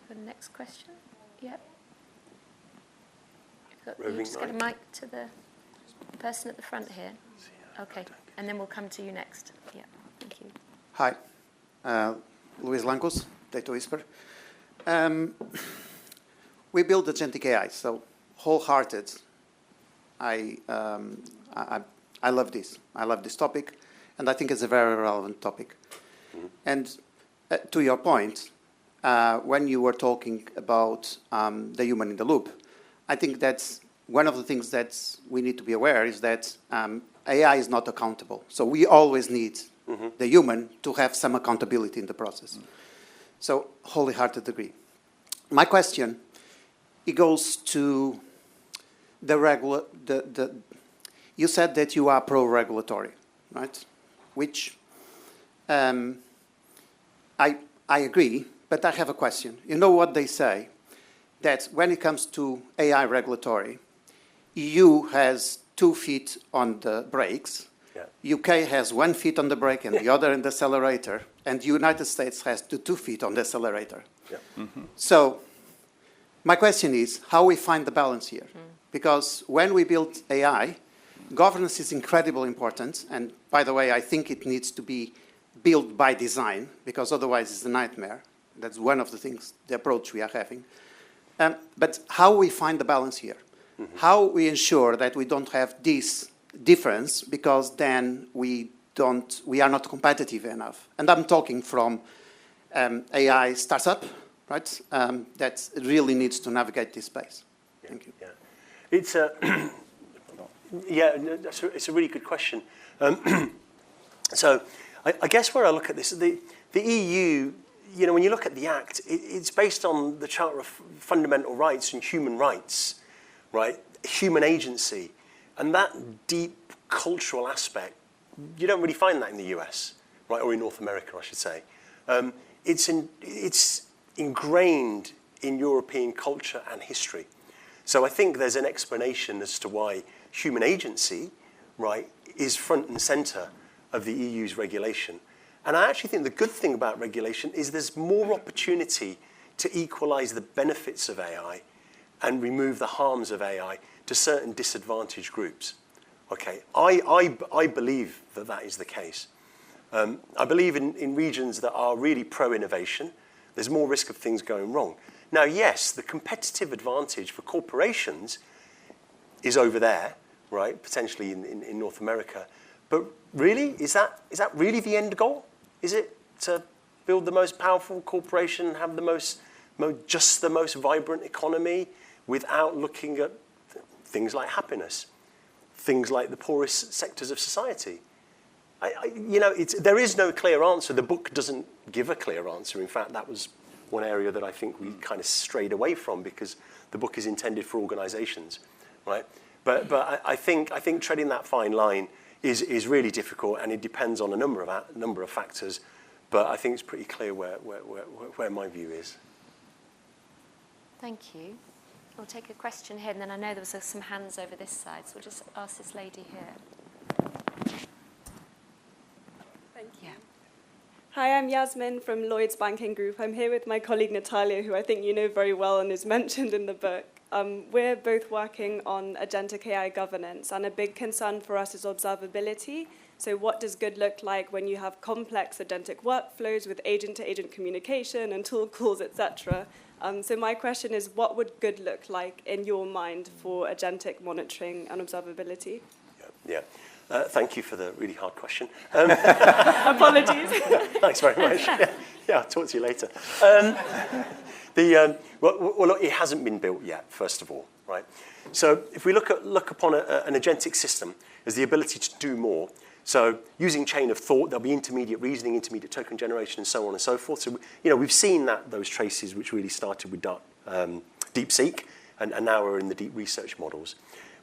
For the next question? Yep. You just get a mic to the person at the front here. Okay, and then we'll come to you next. Yeah, thank you. Hi, Luis Lancos, Data Whisper. We build agentic AI, so wholehearted. I love this. I love this topic, and I think it's a very relevant topic. Mm-hmm. And to your point, when you were talking about the human in the loop, I think that's one of the things that we need to be aware is that AI is not accountable. So we always need the human to have some accountability in the process. So wholehearted agree. My question, it goes to you said that you are pro-regulatory, right? Which I agree, but I have a question. You know what they say? That when it comes to AI regulatory, EU has 2 feet on the brakes, UK has 1 foot on the brake and the other in the accelerator, and the United States has 2 feet on the accelerator. Yeah. Mm-hmm. So my question is how we find the balance here. Because when we build AI, governance is incredibly important. And by the way, I think it needs to be built by design, because otherwise it's a nightmare. That's one of the things, the approach we are having. But how we find the balance here? Mm-hmm. How we ensure that we don't have this difference, because then we are not competitive enough. And I'm talking from AI startup, right? That really needs to navigate this space. Yeah, thank you. Yeah. It's a it's a really good question. So I guess where I look at this, the EU, you know, when you look at the Act, it's based on the Charter of Fundamental Rights and Human Rights, right? Human agency. And that deep cultural aspect, you don't really find that in the US, right? Or in North America, I should say. It's ingrained in European culture and history. So I think there's an explanation as to why human agency, right, is front and center of the EU's regulation. And I actually think the good thing about regulation is there's more opportunity to equalize the benefits of AI and remove the harms of AI to certain disadvantaged groups. Okay, I believe that that is the case. I believe in regions that are really pro-innovation, there's more risk of things going wrong. Now, yes, the competitive advantage for corporations is over there, right, potentially in North America. But really, is that really the end goal? Is it to build the most powerful corporation, have the most vibrant economy without looking at things like happiness, things like the poorest sectors of society? There is no clear answer. The book doesn't give a clear answer. In fact, that was one area that I think we kind of strayed away from, because the book is intended for organizations, right? But I think treading that fine line is really difficult, and it depends on a number of factors. But I think it's pretty clear where my view is. Thank you. We'll take a question here, and then I know there was some hands over this side, so we'll just ask this lady here. Thank you. Hi, I'm Yasmin from Lloyds Banking Group. I'm here with my colleague Natalia, who I think you know very well and is mentioned in the book. We're both working on agentic AI governance, and a big concern for us is observability. So what does good look like when you have complex agentic workflows with agent-to-agent communication and tool calls, etc.? So my question is, what would good look like in your mind for agentic monitoring and observability? Yeah. Thank you for the really hard question. Apologies. Thanks very much. Yeah, I'll talk to you later. Well, look, it hasn't been built yet, first of all, right? So if we look upon an agentic system as the ability to do more, so using chain of thought, there'll be intermediate reasoning, intermediate token generation, and so on and so forth. So, we've seen those traces which really started with DeepSeek, and now we're in the deep research models.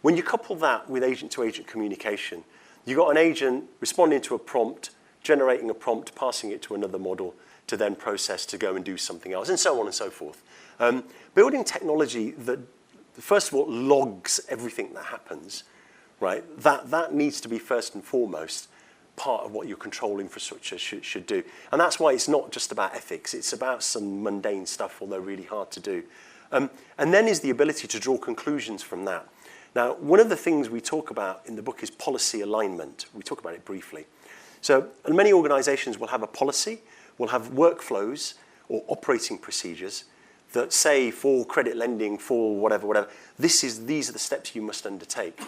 When you couple that with agent-to-agent communication, you've got an agent responding to a prompt, generating a prompt, passing it to another model to then process to go and do something else, and so on and so forth. Building technology that, first of all, logs everything that happens, right? That needs to be first and foremost part of what your control infrastructure should do. And that's why it's not just about ethics. It's about some mundane stuff, although really hard to do. And then is the ability to draw conclusions from that. Now, one of the things we talk about in the book is policy alignment. We talk about it briefly. So many organizations will have a policy, will have workflows or operating procedures that say for credit lending, for whatever, these are the steps you must undertake.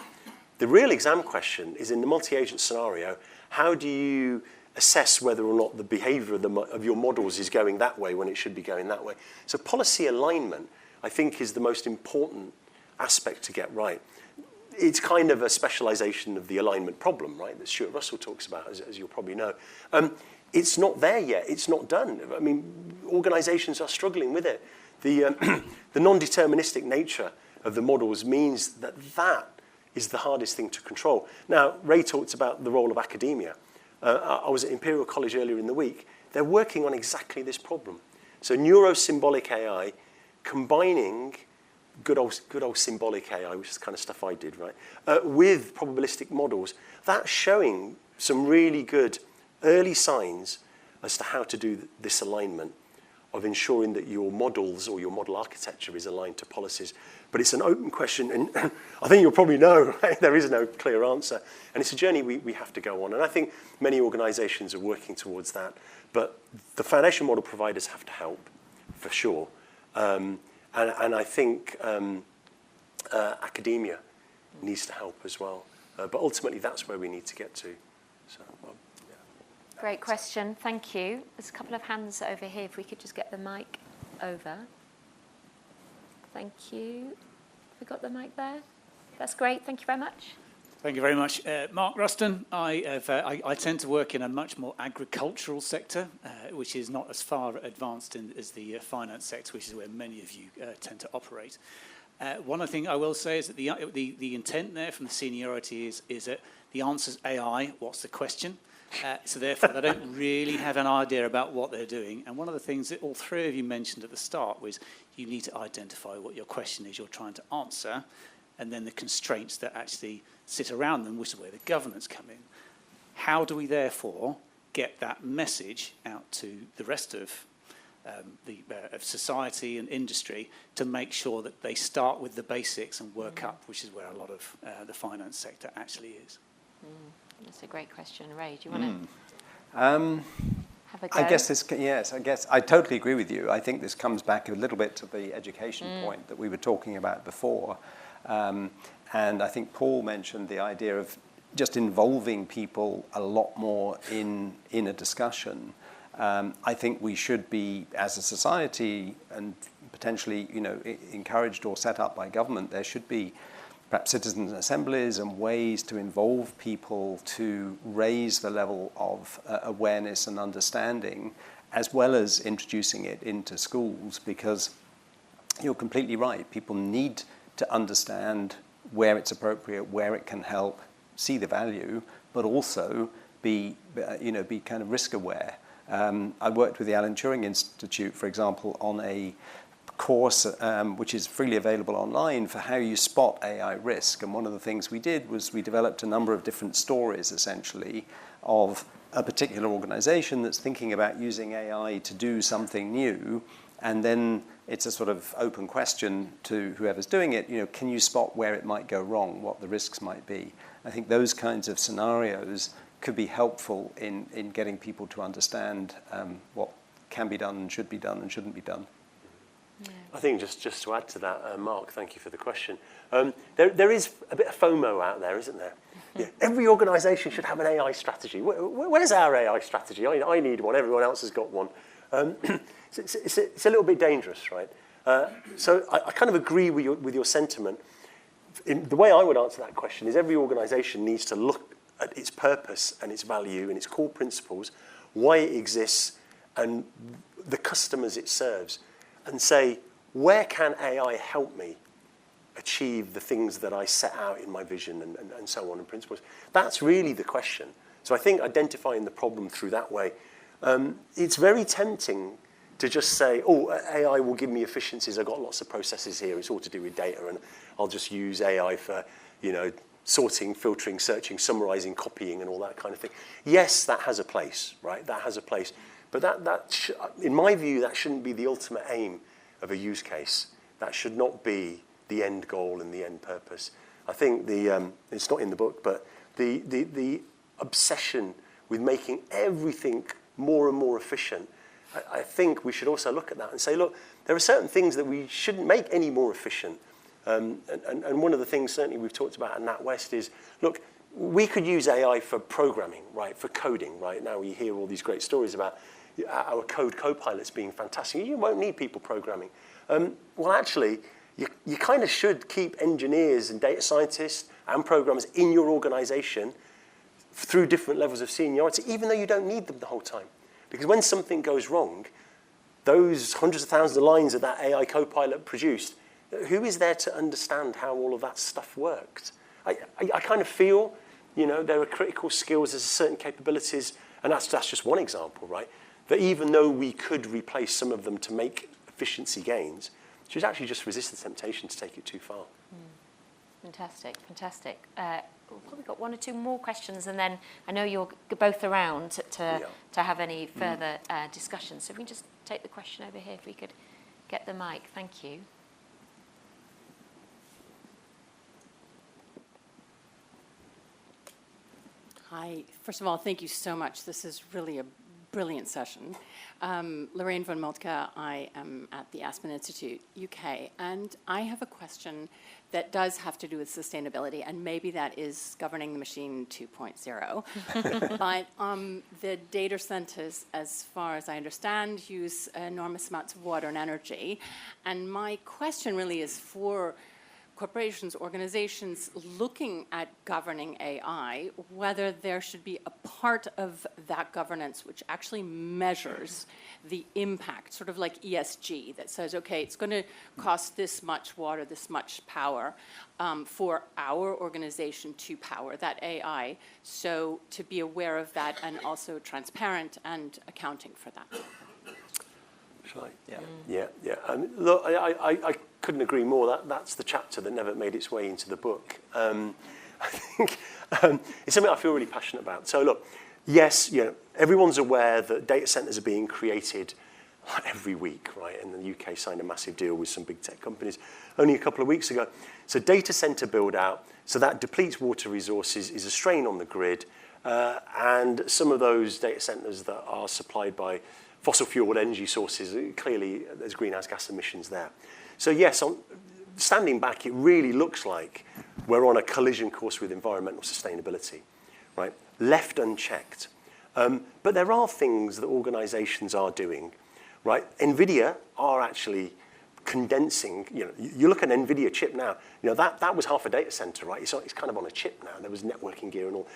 The real exam question is in the multi-agent scenario, how do you assess whether or not the behavior of your models is going that way when it should be going that way? So policy alignment, I think, is the most important aspect to get right. It's kind of a specialization of the alignment problem, right, that Stuart Russell talks about, as you'll probably know. It's not there yet. It's not done. I mean, organizations are struggling with it. The non-deterministic nature of the models means that is the hardest thing to control. Now, Ray talked about the role of academia. I was at Imperial College earlier in the week. They're working on exactly this problem. So neurosymbolic AI, combining good old symbolic AI, which is the kind of stuff I did, right, with probabilistic models, that's showing some really good early signs as to how to do this alignment of ensuring that your models or your model architecture is aligned to policies. But it's an open question, and I think you'll probably know, right? There is no clear answer. And it's a journey we have to go on. And I think many organizations are working towards that. But the foundation model providers have to help, for sure. And I think academia needs to help as well. But ultimately, that's where we need to get to. So, yeah. Great question. Thank you. There's a couple of hands over here. If we could just get the mic over. Thank you. Have we got the mic there? That's great. Thank you very much. Thank you very much. Mark Ruston. I tend to work in a much more agricultural sector, which is not as far advanced as the finance sector, which is where many of you tend to operate. One thing I will say is that the intent there from the seniority is that the answer is AI. What's the question? So therefore, they don't really have an idea about what they're doing. And one of the things that all three of you mentioned at the start was you need to identify what your question is you're trying to answer, and then the constraints that actually sit around them, which is where the governance come in. How do we therefore get that message out to the rest of of society and industry to make sure that they start with the basics and work up, which is where a lot of the finance sector actually is? That's a great question. Ray, do you want to have a go? I guess I totally agree with you. I think this comes back a little bit to the education point that we were talking about before. And I think Paul mentioned the idea of just involving people a lot more in a discussion. I think we should be, as a society, and potentially, encouraged or set up by government, there should be perhaps citizen assemblies and ways to involve people to raise the level of awareness and understanding, as well as introducing it into schools, because you're completely right. People need to understand where it's appropriate, where it can help, see the value, but also be kind of risk aware. I worked with the Alan Turing Institute, for example, on a course which is freely available online for how you spot AI risk. And one of the things we did was we developed a number of different stories, essentially, of a particular organization that's thinking about using AI to do something new. And then it's a sort of open question to whoever's doing it, can you spot where it might go wrong, what the risks might be? I think those kinds of scenarios could be helpful in getting people to understand what can be done and should be done and shouldn't be done. Yeah. I think just to add to that, Mark, thank you for the question. There is a bit of FOMO out there, isn't there? Yeah, every organisation should have an AI strategy. Where's our AI strategy? I need one. Everyone else has got one. It's a little bit dangerous, right? So I kind of agree with your sentiment. The way I would answer that question is every organisation needs to look at its purpose and its value and its core principles, why it exists, and the customers it serves, and say, where can AI help me achieve the things that I set out in my vision and so on and principles? That's really the question. So I think identifying the problem through that way, it's very tempting to just say, oh, AI will give me efficiencies. I've got lots of processes here. It's all to do with data, and I'll just use AI for, sorting, filtering, searching, summarizing, copying, and all that kind of thing. Yes, that has a place, right? That has a place. But in my view, that shouldn't be the ultimate aim of a use case. That should not be the end goal and the end purpose. I think it's not in the book, but the obsession with making everything more and more efficient, I think we should also look at that and say, look, there are certain things that we shouldn't make any more efficient. And one of the things certainly we've talked about at NatWest is, look, we could use AI for programming, right, for coding, right? Now we hear all these great stories about our code co-pilots being fantastic. You won't need people programming. Well, actually, you kind of should keep engineers and data scientists and programmers in your organization through different levels of seniority, even though you don't need them the whole time. Because when something goes wrong, those hundreds of thousands of lines that AI co-pilot produced, who is there to understand how all of that stuff worked? I kind of feel, there are critical skills, there's certain capabilities, and that's just one example, right? That even though we could replace some of them to make efficiency gains, should actually just resist the temptation to take it too far. Fantastic, fantastic. We've probably got one or two more questions, and then I know you're both around to have any further discussions. So if we can just take the question over here, if we could get the mic. Thank you. Hi. First of all, thank you so much. This is really a brilliant session. Lorraine von Moltke, I am at the Aspen Institute, UK, and I have a question that does have to do with sustainability, and maybe that is governing the machine 2.0. But the data centers, as far as I understand, use enormous amounts of water and energy. And my question really is for corporations, organizations looking at governing AI, whether there should be a part of that governance which actually measures the impact, sort of like ESG, that says, okay, it's going to cost this much water, this much power for our organization to power that AI. So to be aware of that and also transparent and accounting for that. Shall I? Yeah. Look, I couldn't agree more. That's the chapter that never made its way into the book. I think it's something I feel really passionate about. So look, yes, everyone's aware that data centers are being created every week, right? And the UK signed a massive deal with some big tech companies only a couple of weeks ago. So data center build out, so that depletes water resources, is a strain on the grid, and some of those data centers that are supplied by fossil fuel energy sources, clearly there's greenhouse gas emissions there. So yes, standing back, it really looks like we're on a collision course with environmental sustainability, right? Left unchecked. But there are things that organizations are doing, right? NVIDIA are actually condensing, you look at an NVIDIA chip now, that was half a data center, right? It's kind of on a chip now. There was networking gear and all.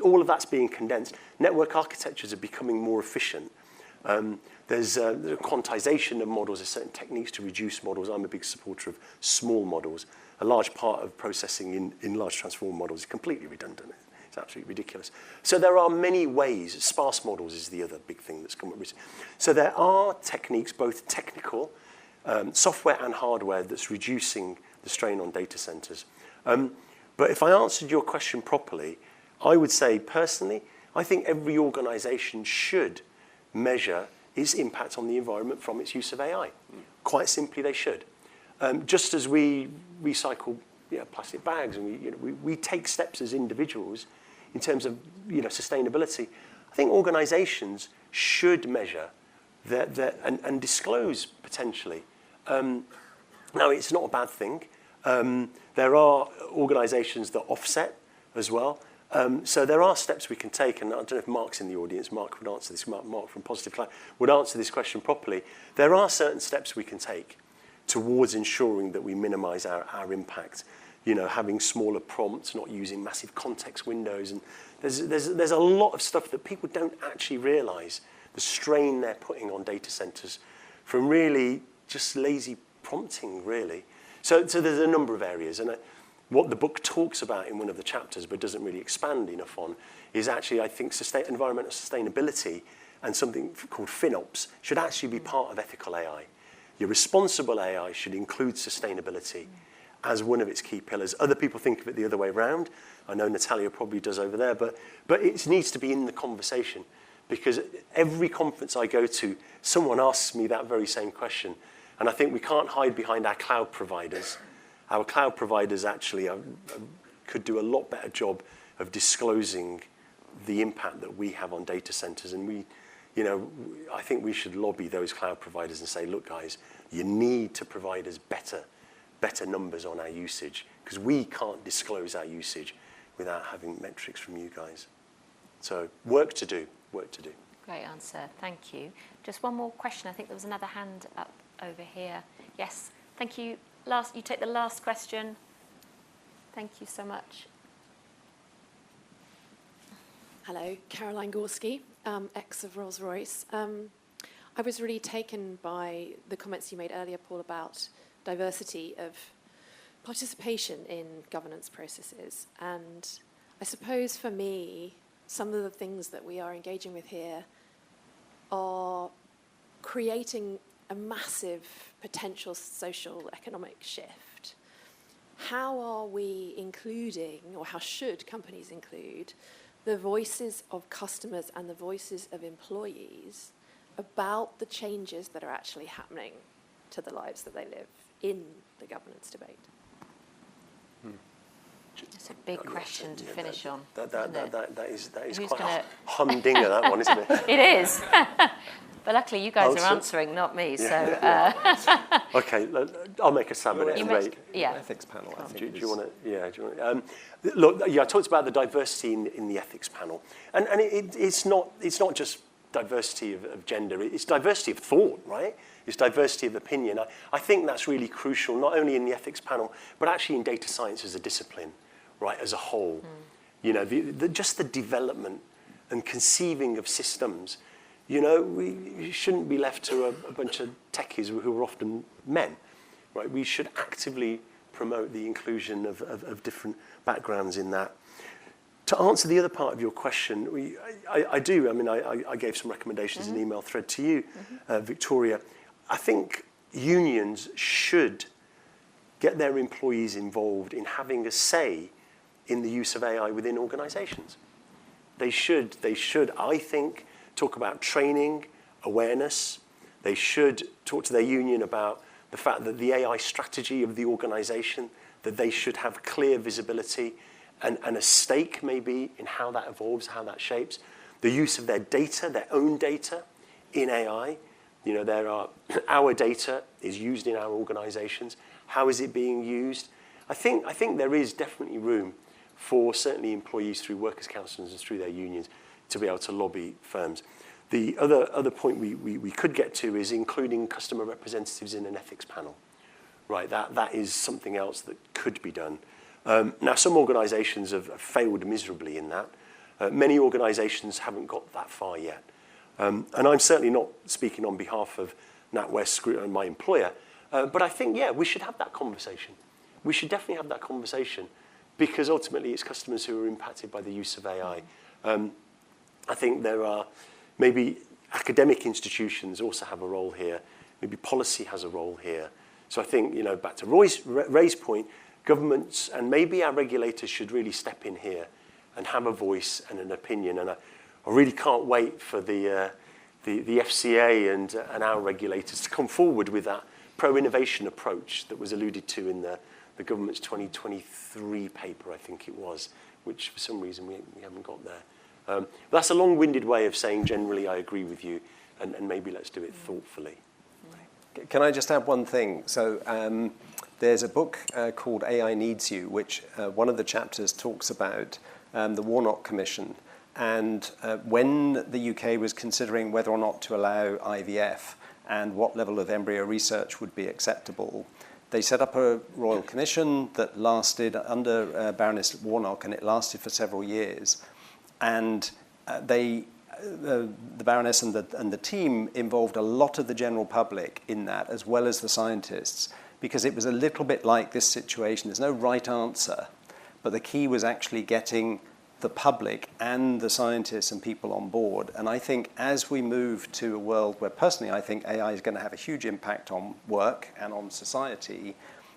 All of that's being condensed. Network architectures are becoming more efficient. There's quantization of models. There's certain techniques to reduce models. I'm a big supporter of small models. A large part of processing in large transform models is completely redundant. It's absolutely ridiculous. So there are many ways. Sparse models is the other big thing that's come up recently. So there are techniques, both technical, software and hardware, that's reducing the strain on data centers. But if I answered your question properly, I would say personally, I think every organization should measure its impact on the environment from its use of AI. Quite simply, they should. Just as we recycle plastic bags and we take steps as individuals in terms of sustainability, I think organizations should measure that and disclose potentially. Now, it's not a bad thing. There are organizations that offset as well. So there are steps we can take, and I don't know if Mark's in the audience. Mark would answer this. Mark from Positive Cloud would answer this question properly. There are certain steps we can take towards ensuring that we minimize our impact. Having smaller prompts, not using massive context windows, and there's a lot of stuff that people don't actually realize the strain they're putting on data centers from really just lazy prompting, really. So there's a number of areas, and what the book talks about in one of the chapters, but doesn't really expand enough on, is actually, I think, environmental sustainability and something called FinOps should actually be part of ethical AI. Your responsible AI should include sustainability as one of its key pillars. Other people think of it the other way around. I know Natalia probably does over there, but it needs to be in the conversation, because every conference I go to, someone asks me that very same question. And I think we can't hide behind our cloud providers. Our cloud providers actually could do a lot better job of disclosing the impact that we have on data centers. And I think we should lobby those cloud providers and say, look, guys, you need to provide us better numbers on our usage, because we can't disclose our usage without having metrics from you guys. So work to do. Great answer. Thank you. Just one more question. I think there was another hand up over here. Yes. Thank you. You take the last question. Thank you so much. Hello, Caroline Gorski, ex of Rolls-Royce. I was really taken by the comments you made earlier, Paul, about diversity of participation in governance processes. And I suppose for me, some of the things that we are engaging with here are creating a massive potential social economic shift. How are we including, or how should companies include, the voices of customers and the voices of employees about the changes that are actually happening to the lives that they live in the governance debate? It's a big question to finish on. That is Who's quite gonna... a humdinger, that one, isn't it? It is. But luckily you guys are answering, not me. Yeah. So okay, I'll make a stab at it. Ethics panel. I think do you want to? Yeah. Do you want to, look, I talked about the diversity in the ethics panel, and it's not just diversity of gender. It's diversity of thought, right? It's diversity of opinion. I think that's really crucial, not only in the ethics panel, but actually in data science as a discipline, right, as a whole. Just the development and conceiving of systems. We shouldn't be left to a bunch of techies who are often men, right? We should actively promote the inclusion of different backgrounds in that. To answer the other part of your question, I do. I mean, I gave some recommendations in an email thread to you, Victoria. I think unions should get their employees involved in having a say in the use of AI within organizations. They should, I think, talk about training, awareness. They should talk to their union about the fact that the AI strategy of the organization, that they should have clear visibility and a stake maybe in how that evolves, how that shapes. The use of their data, their own data in AI. Our data is used in our organizations. How is it being used? I think there is definitely room for certainly employees through workers' councils and through their unions to be able to lobby firms. The other point we could get to is including customer representatives in an ethics panel. Right, that is something else that could be done. Now, some organizations have failed miserably in that. Many organizations haven't got that far yet. And I'm certainly not speaking on behalf of NatWest and my employer, but I think, we should have that conversation. We should definitely have that conversation, because ultimately it's customers who are impacted by the use of AI. I think there are maybe academic institutions also have a role here. Maybe policy has a role here. So I think, back to Ray's point, governments and maybe our regulators should really step in here and have a voice and an opinion. And I really can't wait for the FCA and our regulators to come forward with that pro-innovation approach that was alluded to in the government's 2023 paper, I think it was, which for some reason we haven't got there. That's a long-winded way of saying generally I agree with you, and maybe let's do it thoughtfully. Can I just add one thing? So there's a book called AI Needs You, which one of the chapters talks about the Warnock Commission. And when the UK was considering whether or not to allow IVF and what level of embryo research would be acceptable, they set up a royal commission that lasted under Baroness Warnock, and it lasted for several years. And the Baroness and the team involved a lot of the general public in that, as well as the scientists, because it was a little bit like this situation. There's no right answer, but the key was actually getting the public and the scientists and people on board. And I think as we move to a world where personally I think AI is going to have a huge impact on work and on society,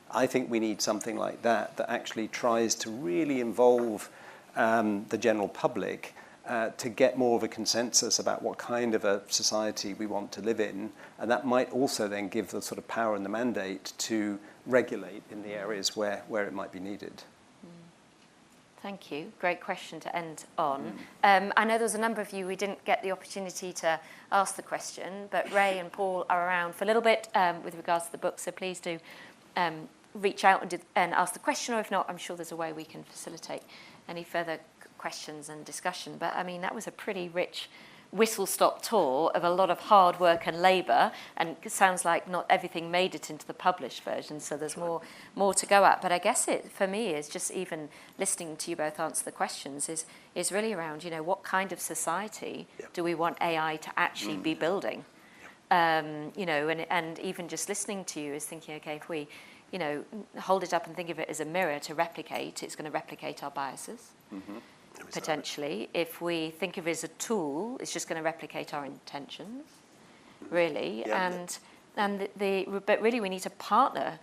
I think we need something like that that actually tries to really involve the general public to get more of a consensus about what kind of a society we want to live in. And that might also then give the sort of power and the mandate to regulate in the areas where it might be needed. Thank you. Great question to end on. I know there's a number of you who didn't get the opportunity to ask the question, but Ray and Paul are around for a little bit with regards to the book, so please do reach out and ask the question, or if not, I'm sure there's a way we can facilitate any further questions and discussion. But I mean, that was a pretty rich whistle-stop tour of a lot of hard work and labour, and it sounds like not everything made it into the published version, so there's more to go at. But I guess it, for me, is just even listening to you both answer the questions is really around, you know, what kind of society do we want AI to actually be building? You know, and even just listening to you is thinking, okay, if we, you know, hold it up and think of it as a mirror to replicate, it's going to replicate our biases. Potentially. If we think of it as a tool, it's just going to replicate our intentions, really. But really we need to partner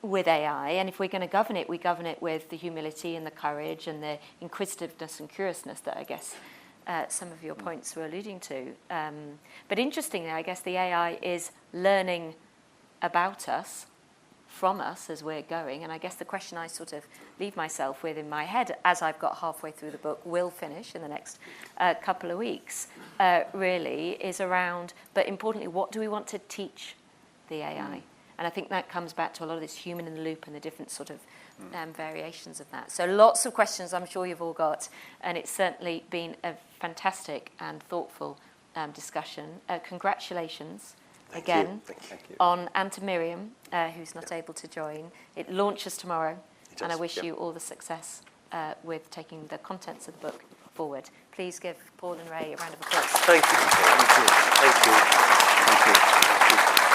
with AI, and if we're going to govern it, we govern it with the humility and the courage and the inquisitiveness and curiousness that I guess some of your points were alluding to. But interestingly, I guess the AI is learning about us, from us as we're going, and I guess the question I sort of leave myself with in my head as I've got halfway through the book, will finish in the next couple of weeks, really is around, but importantly, what do we want to teach the AI? And I think that comes back to a lot of this human in the loop and the different sort of variations of that. So lots of questions I'm sure you've all got, and it's certainly been a fantastic and thoughtful discussion. Congratulations. Again, on Anta Miriam, who's not able to join. It launches tomorrow, and I wish you all the success with taking the contents of the book forward. Please give Paul and Ray a round of applause. Thank you. Thank you. Thank you. Thank you. Thank you.